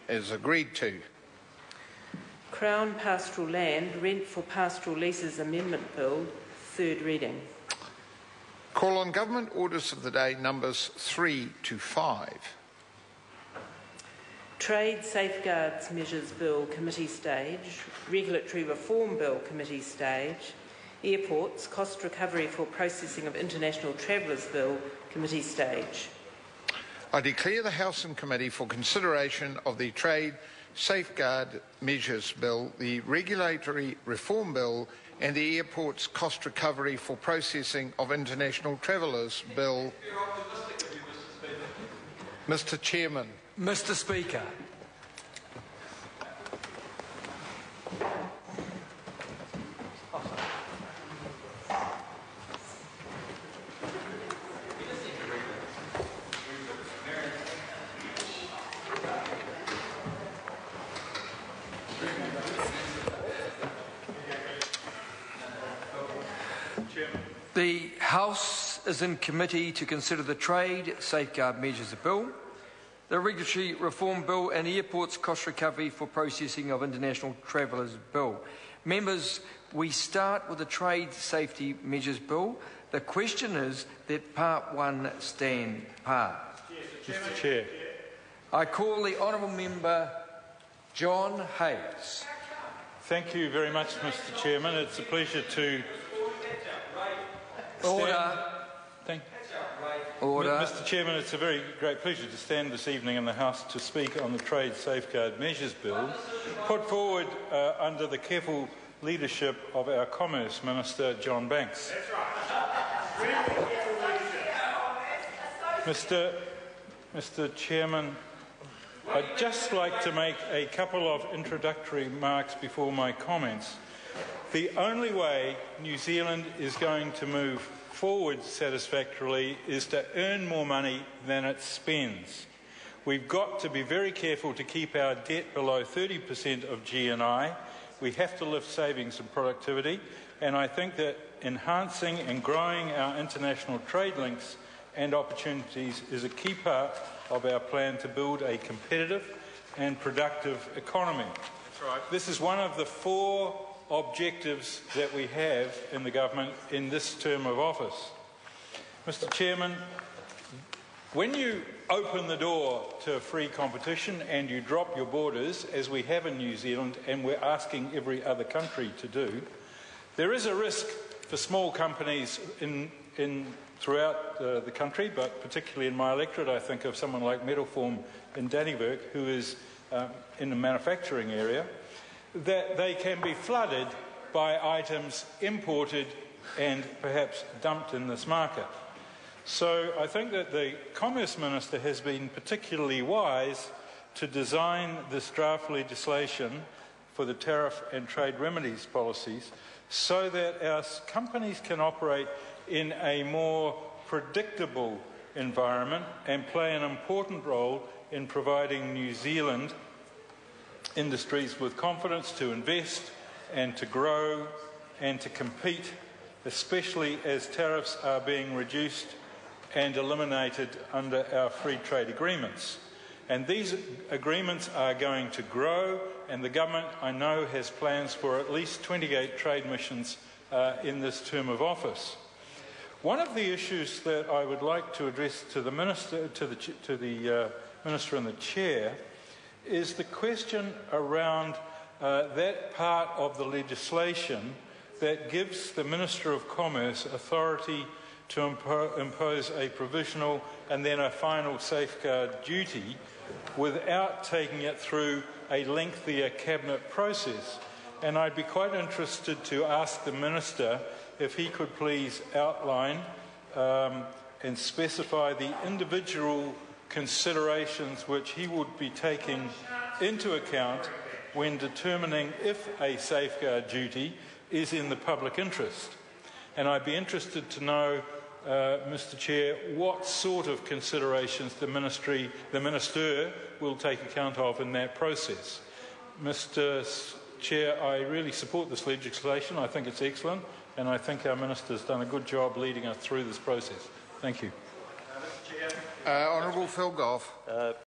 is agreed to. Crown Pastoral Land Rent for Pastoral Leases Amendment Bill, third reading. Call on Government Orders of the Day numbers 3 to 5. Trade Safeguards Measures Bill, Committee Stage. Regulatory Reform Bill, Committee Stage. Airports Cost Recovery for Processing of International Travellers Bill, Committee Stage. I declare the House and Committee for consideration of the Trade Safeguard Measures Bill, the Regulatory Reform Bill and the Airports Cost Recovery for Processing of International Travellers Bill. Mr. Chairman. Mr. Speaker. The House is in committee to consider the Trade Safeguard Measures Bill, the Regulatory Reform Bill and the Airports Cost Recovery for Processing of International Travellers Bill. Members, we start with the Trade Safety Measures Bill. The question is that Part 1 stand part. Mr. Chair. I call the Honourable Member John Hayes. Thank you very much, Mr. Chairman. It's a pleasure to Order. Order. Mr. Chairman, it's a very great pleasure to stand this evening in the House to speak on the Trade Safeguard Measures Bill, put forward under the careful leadership of our Commerce Minister, John Banks. Mr. Chairman, I'd just like to make a couple of introductory remarks before my comments. The only way New Zealand is going to move forward satisfactorily is to earn more money than it spends. We've got to be very careful to keep our debt below 30% of GNI. We have to lift savings and productivity, and I think that enhancing and growing our international trade links and opportunities is a key part of our plan to build a competitive and productive economy. That's right. This is one of the 4 objectives that we have in the government in this term of office. Mr. Chairman, when you open the door to free competition and you drop your borders, as we have in New Zealand and we're asking every other country to do, there is a risk for small companies throughout the country, but particularly in my electorate. I think of someone like Metalform in Dannevirke, who is in the manufacturing area, that they can be flooded by items imported and perhaps dumped in this market. So I think that the Commerce Minister has been particularly wise to design this draft legislation for the tariff and trade remedies policies so that our companies can operate in a more predictable environment and play an important role in providing New Zealand industries with confidence to invest and to grow and to compete, especially as tariffs are being reduced and eliminated under our free trade agreements. And these agreements are going to grow, and the government, I know, has plans for at least 28 trade missions in this term of office. One of the issues that I would like to address to the Minister, to the Minister and the Chair, is the question around that part of the legislation that gives the Minister of Commerce authority to impose a provisional and then a final safeguard duty without taking it through a lengthier cabinet process. And I'd be quite interested to ask the Minister if he could please outline and specify the individual considerations which he would be taking into account when determining if a safeguard duty is in the public interest. And I'd be interested to know, Mr. Chair, what sort of considerations the Minister will take account of in that process. Mr. Chair, I really support this legislation. I think it's excellent, and I think our Minister has done a good job leading us through this process. Thank you. Honourable Phil Goff.